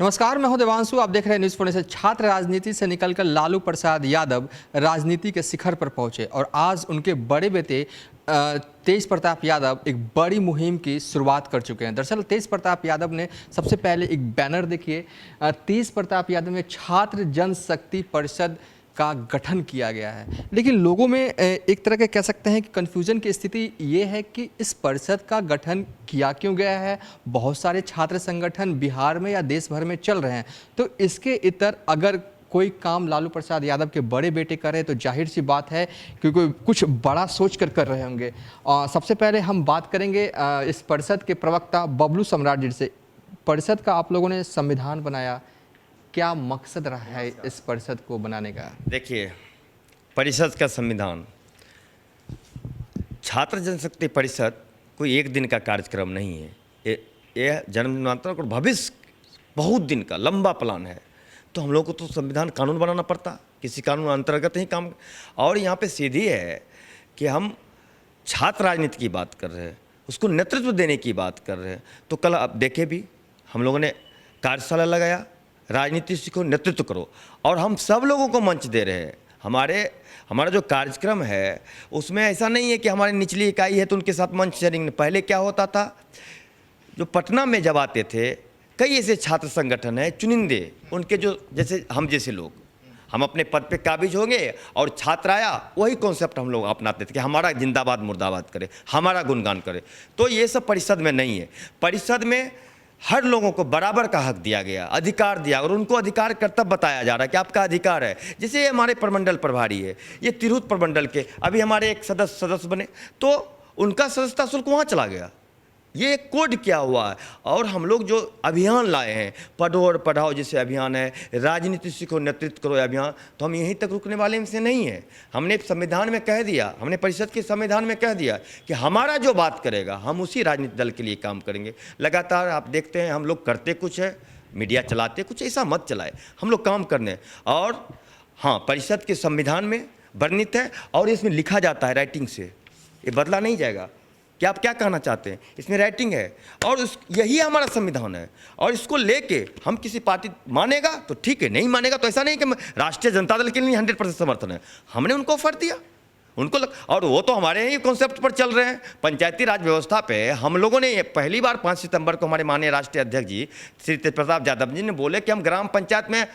नमस्कार, मैं हूं देवांशु। आप देख रहे हैं न्यूज़ पुणे से। छात्र राजनीति से निकलकर लालू प्रसाद यादव राजनीति के शिखर पर पहुंचे और आज उनके बड़े बेटे तेज प्रताप यादव एक बड़ी मुहिम की शुरुआत कर चुके हैं। दरअसल तेज प्रताप यादव ने सबसे पहले एक बैनर देखिए, तेज प्रताप यादव में छात्र जनशक्ति परिषद का गठन किया गया है। लेकिन लोगों में एक तरह के कह सकते हैं कि कन्फ्यूजन की स्थिति ये है कि इस परिषद का गठन किया क्यों गया है। बहुत सारे छात्र संगठन बिहार में या देश भर में चल रहे हैं, तो इसके इतर अगर कोई काम लालू प्रसाद यादव के बड़े बेटे करे तो जाहिर सी बात है कि कोई कुछ बड़ा सोच कर रहे होंगे। सबसे पहले हम बात करेंगे इस परिषद के प्रवक्ता बबलू सम्राट जी से। परिषद का आप लोगों ने संविधान बनाया, क्या मकसद रहा है इस परिषद को बनाने का? देखिए, परिषद का संविधान, छात्र जनशक्ति परिषद कोई एक दिन का कार्यक्रम नहीं है। ये जन्मजन्मांतर और भविष्य बहुत दिन का लंबा प्लान है। तो हम लोग को तो संविधान कानून बनाना पड़ता, किसी कानून अंतर्गत ही काम। और यहाँ पे सीधी है कि हम छात्र राजनीति की बात कर रहे हैं, उसको नेतृत्व देने की बात कर रहे हैं। तो कल आप देखे भी, हम लोगों ने कार्यशाला लगाया, राजनीति सीखो, नेतृत्व करो, और हम सब लोगों को मंच दे रहे हैं। हमारा जो कार्यक्रम है उसमें ऐसा नहीं है कि हमारी निचली इकाई है तो उनके साथ मंच शेयरिंग। पहले क्या होता था, जो पटना में जब आते थे कई ऐसे छात्र संगठन हैं चुनिंदे, उनके जो जैसे हम जैसे लोग, हम अपने पद पे काबिज होंगे और छात्र आया, वही कॉन्सेप्ट हम लोग अपनाते थे कि हमारा जिंदाबाद मुर्दाबाद करे, हमारा गुणगान करे। तो ये सब परिषद में नहीं है। परिषद में हर लोगों को बराबर का हक दिया गया, अधिकार दिया, और उनको अधिकार कर्तव्य बताया जा रहा है कि आपका अधिकार है। जैसे ये हमारे प्रमंडल प्रभारी है, ये तिरहुत प्रमंडल के अभी हमारे एक सदस्य बने, तो उनका सदस्यता शुल्क वहाँ चला गया। ये एक कोड क्या हुआ है। और हम लोग जो अभियान लाए हैं, पढ़ो और पढ़ाओ जैसे अभियान है, राजनीति सीखो नेतृत्व करो अभियान, तो हम यहीं तक रुकने वाले से नहीं है। हमने संविधान में कह दिया, हमने परिषद के संविधान में कह दिया कि हमारा जो बात करेगा हम उसी राजनीतिक दल के लिए काम करेंगे। लगातार आप देखते हैं हम लोग करते कुछ है, मीडिया चलाते कुछ, ऐसा मत चलाए, हम लोग काम करने। और हाँ, परिषद के संविधान में वर्णित है और इसमें लिखा जाता है राइटिंग से, ये बदला नहीं जाएगा कि आप क्या कहना चाहते हैं, इसमें राइटिंग है और यही हमारा संविधान है। और इसको लेके हम किसी पार्टी मानेगा तो ठीक है, नहीं मानेगा तो ऐसा नहीं कि राष्ट्रीय जनता दल के लिए 100% समर्थन है। हमने उनको ऑफर दिया, और वो तो हमारे ही कॉन्सेप्ट पर चल रहे हैं। पंचायती राज व्यवस्था पे हम लोगों ने पहली बार 5 सितंबर को हमारे माननीय राष्ट्रीय अध्यक्ष जी श्री तेज प्रताप यादव जी ने बोले कि हम ग्राम पंचायत में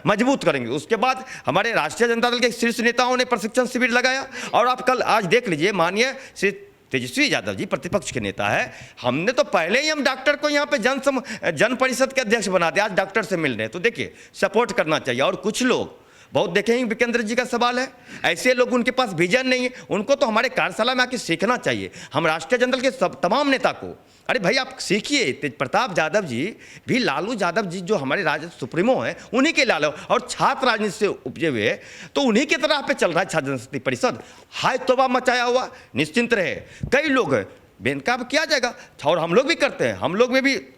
मजबूत करेंगे। उसके बाद हमारे राष्ट्रीय जनता दल के शीर्ष नेताओं ने प्रशिक्षण शिविर लगाया। और आप कल आज देख लीजिए, माननीय श्री तेजस्वी यादव जी प्रतिपक्ष के नेता है, हमने तो पहले ही हम डॉक्टर को यहाँ पे जन परिषद के अध्यक्ष बना दिया। आज डॉक्टर से मिल रहे हैं, तो देखिए सपोर्ट करना चाहिए। और कुछ लोग बहुत देखेंगे, विकेंद्र जी का सवाल है, ऐसे लोग उनके पास विजन नहीं है, उनको तो हमारे कार्यशाला में आके सीखना चाहिए। हम राष्ट्रीय जनता के तमाम नेता को, अरे भाई आप सीखिए, तेज प्रताप यादव जी भी लालू यादव जी जो हमारे राजद सुप्रीमो हैं उन्हीं के लालू, और छात्र राजनीति से उपजे हुए, तो उन्हीं के तरह पे चल रहा है छात्र जनशक्ति परिषद। हाय तोबा मचाया हुआ, निश्चिंत रहे, कई लोग हैं, बेनकाब किया जाएगा। और हम लोग भी करते हैं,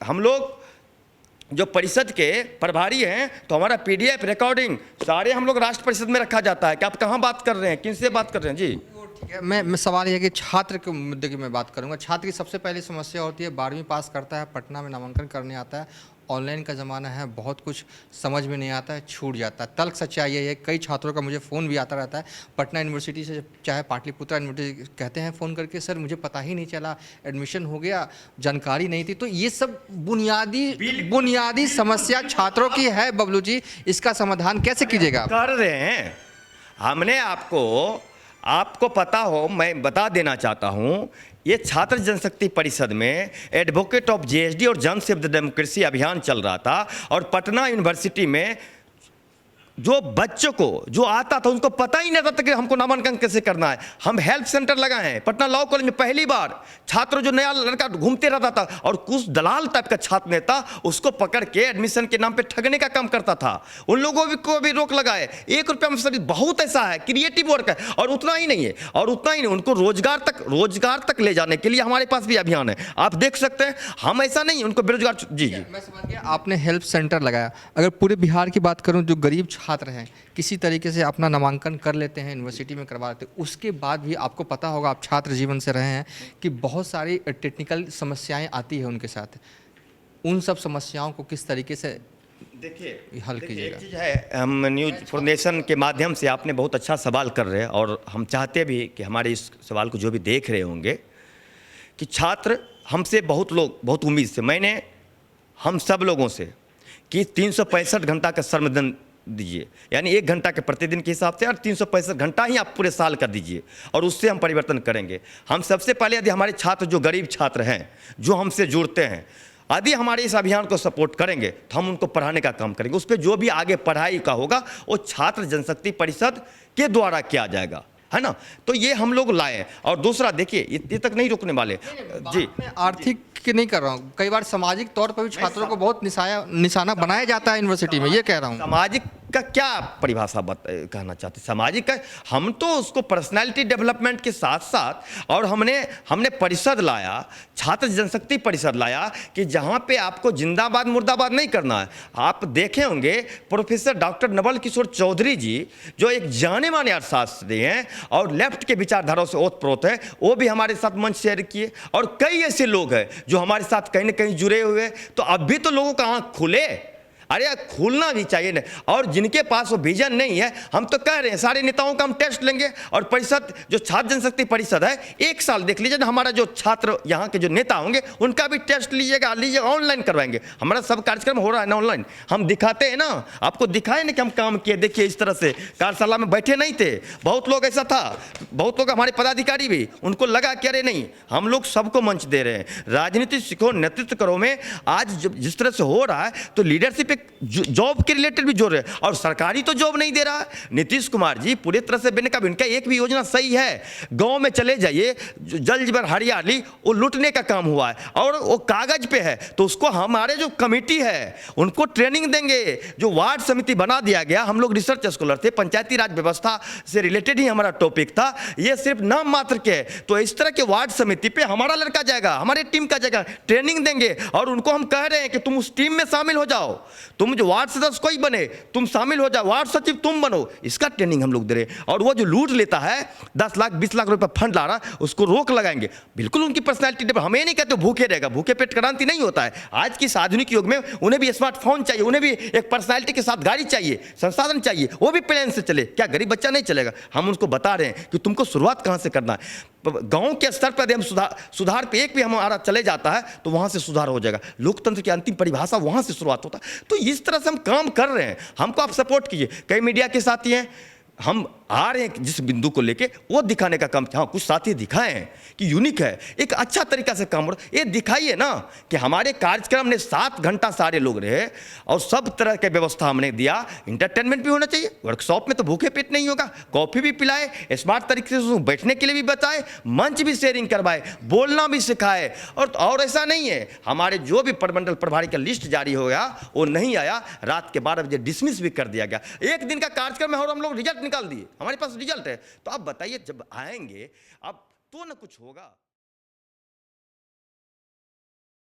हम लोग जो परिषद के प्रभारी हैं, तो हमारा PDF रिकॉर्डिंग सारे हम लोग राष्ट्र परिषद में रखा जाता है कि आप कहाँ बात कर रहे हैं, किनसे बात कर रहे हैं। जी ठीक है, मैं सवाल ये है कि छात्र के मुद्दे की मैं बात करूंगा। छात्र की सबसे पहली समस्या होती है, 12वीं पास करता है, पटना में नामांकन करने आता है, ऑनलाइन का ज़माना है, बहुत कुछ समझ में नहीं आता है, छूट जाता है। तल्ख सच्चाई ये है, कई छात्रों का मुझे फ़ोन भी आता रहता है पटना यूनिवर्सिटी से, चाहे पाटलिपुत्रा यूनिवर्सिटी, कहते हैं फ़ोन करके, सर मुझे पता ही नहीं चला, एडमिशन हो गया, जानकारी नहीं थी। तो ये सब बुनियादी समस्या छात्रों की है। बबलू जी, इसका समाधान कैसे कीजिएगा? कर रहे हैं हमने। आपको पता हो, मैं बता देना चाहता हूं, ये छात्र जनशक्ति परिषद में एडवोकेट ऑफ JSD और जन सेव द डेमोक्रेसी अभियान चल रहा था। और पटना यूनिवर्सिटी में जो बच्चों को जो आता था उनको पता ही नहीं था कि हमको नामांकन कैसे करना है। हम हेल्प सेंटर लगाए हैं पटना लॉ कॉलेज में। पहली बार छात्र जो नया लड़का घूमते रहता था और कुछ दलाल टाइप का छात्र नेता उसको पकड़ के एडमिशन के नाम पे ठगने का काम करता था, उन लोगों को भी रोक लगाए। 1 रुपया में सभी, बहुत ऐसा है, क्रिएटिव वर्क है। और उतना ही नहीं है, उनको रोजगार तक ले जाने के लिए हमारे पास भी अभियान है, आप देख सकते हैं। हम ऐसा नहीं उनको बेरोजगार। जी मैं समझ गया, आपने हेल्प सेंटर लगाया। अगर पूरे बिहार की बात करूं, जो गरीब छात्र हैं किसी तरीके से अपना नामांकन कर लेते हैं, यूनिवर्सिटी में करवा लेते हैं, उसके बाद भी आपको पता होगा, आप छात्र जीवन से रहे हैं, कि बहुत सारी टेक्निकल समस्याएं आती है उनके साथ। उन सब समस्याओं को किस तरीके से देखिए हल एक कीजिएगा। चीज़ है, हम न्यूज फाउंडेशन के माध्यम से आपने बहुत अच्छा सवाल कर रहे हैं और हम चाहते भी कि हमारे इस सवाल को जो भी देख रहे होंगे कि छात्र हमसे बहुत लोग बहुत उम्मीद से, मैंने हम सब लोगों से कि 365 घंटा का श्रमदान दीजिए, यानी 1 घंटा के प्रतिदिन के हिसाब से और 365 घंटा ही आप पूरे साल कर दीजिए और उससे हम परिवर्तन करेंगे। हम सबसे पहले यदि हमारे छात्र जो गरीब छात्र हैं जो हमसे जुड़ते हैं, यदि हमारे इस अभियान को सपोर्ट करेंगे तो हम उनको पढ़ाने का काम करेंगे। उस पर जो भी आगे पढ़ाई का होगा वो छात्र जनशक्ति परिषद के द्वारा किया जाएगा, है ना। तो ये हम लोग लाए। और दूसरा देखिए, ये तक नहीं रुकने वाले जी। मैं आर्थिक की नहीं कर रहा हूँ, कई बार सामाजिक तौर पर भी छात्रों को बहुत निशाना बनाया जाता है यूनिवर्सिटी में, ये कह रहा हूँ। सामाजिक का क्या परिभाषा कहना चाहते हैं? सामाजिक का हम तो उसको पर्सनालिटी डेवलपमेंट के साथ साथ और हमने परिषद लाया, छात्र जनशक्ति परिषद लाया कि जहाँ पे आपको जिंदाबाद मुर्दाबाद नहीं करना है। आप देखे होंगे प्रोफेसर डॉक्टर नवल किशोर चौधरी जी जो एक जाने माने अर्थशास्त्री हैं और लेफ्ट के विचारधाराओं से ओतप्रोत है, वो भी हमारे साथ मंच शेयर किए और कई ऐसे लोग हैं जो हमारे साथ कहीं ना कहीं जुड़े हुए। तो अब भी तो लोगों का आँख खुले, अरे खुलना भी चाहिए ना। और जिनके पास वो विजन नहीं है, हम तो कह रहे हैं सारे नेताओं का हम टेस्ट लेंगे और परिषद जो छात्र जनशक्ति परिषद है 1 साल देख लीजिए ना, हमारा जो छात्र यहाँ के जो नेता होंगे उनका भी टेस्ट लीजिएगा, ऑनलाइन करवाएंगे। हमारा सब कार्यक्रम हो रहा है ना ऑनलाइन, हम दिखाते हैं ना, आपको दिखाए ना कि हम काम किए। देखिए इस तरह से कार्यशाला में बैठे नहीं थे, बहुत लोग ऐसा था, बहुत लोग हमारे पदाधिकारी भी, उनको लगा कि अरे नहीं हम लोग सबको मंच दे रहे हैं। राजनीति सीखो नेतृत्व करो में आज जिस तरह से हो रहा है तो लीडरशिप जॉब के रिलेटेड भी जोड़ रहे हैं और सरकारी तो जॉब नहीं दे रहा है। नीतीश कुमार जी पूरी तरह से बेनकाब, इनका एक भी योजना सही है। गांव में चले जाइए, जल जीवन हरियाली वो लूटने का काम हुआ है और वो कागज पे है। तो उसको हमारे जो कमेटी है उनको ट्रेनिंग देंगे। जो वार्ड समिति बना दिया गया, हम लोग रिसर्च स्कॉलर थे, पंचायती राज व्यवस्था से रिलेटेड ही हमारा टॉपिक था, ये सिर्फ नाम मात्र के है। तो इस तरह के वार्ड समिति पे हमारा लड़का जाएगा, हमारी टीम का जाएगा, ट्रेनिंग देंगे और उनको हम कह रहे हैं कि तुम उस टीम में शामिल हो जाओ, तुम जो वार्ड सदस्य कोई बने तुम शामिल हो जाओ, वार्ड सचिव तुम बनो। इसका ट्रेनिंग हम लोग दे रहे हैं। और वो जो लूट लेता है 10 लाख 20 लाख रुपए फंड ला रहा, उसको रोक लगाएंगे। बिल्कुल उनकी पर्सनैलिटी डेवलप, हम ये नहीं कहते भूखे रहेगा, भूखे पेट क्रांति नहीं होता है। आज की इस आधुनिक युग में उन्हें भी स्मार्टफोन चाहिए, उन्हें भी एक पर्सनैलिटी के साथ गाड़ी चाहिए, संसाधन चाहिए, वो भी प्लेन से चले। क्या गरीब बच्चा नहीं चलेगा? हम उनको बता रहे हैं कि तुमको शुरुआत कहाँ से करना है। गांव के स्तर पर यदि हम सुधार पे एक भी हमारा चले जाता है तो वहां से सुधार हो जाएगा। लोकतंत्र की अंतिम परिभाषा वहां से शुरुआत होता है। तो इस तरह से हम काम कर रहे हैं, हमको आप सपोर्ट कीजिए। कई मीडिया के साथी हैं, हम आ रहे हैं जिस बिंदु को लेके वो दिखाने का काम। हाँ, कुछ साथी दिखाए हैं कि यूनिक है, एक अच्छा तरीका से काम हो रहा है। ये दिखाइए ना कि हमारे कार्यक्रम ने 7 घंटा सारे लोग रहे और सब तरह के व्यवस्था हमने दिया। इंटरटेनमेंट भी होना चाहिए, वर्कशॉप में तो भूखे पेट नहीं होगा, कॉफ़ी भी पिलाए, स्मार्ट तरीके से बैठने के लिए भी बताए, मंच भी शेयरिंग करवाए, बोलना भी सिखाए। और ऐसा नहीं है, हमारे जो भी प्रमंडल प्रभारी का लिस्ट जारी हो गया वो नहीं आया, रात के 12 बजे डिसमिस भी कर दिया गया। 1 दिन का कार्यक्रम है और हम लोग रिजल्ट निकाल दिए, हमारे पास रिजल्ट है। तो आप बताइए जब आएंगे अब तो ना कुछ होगा।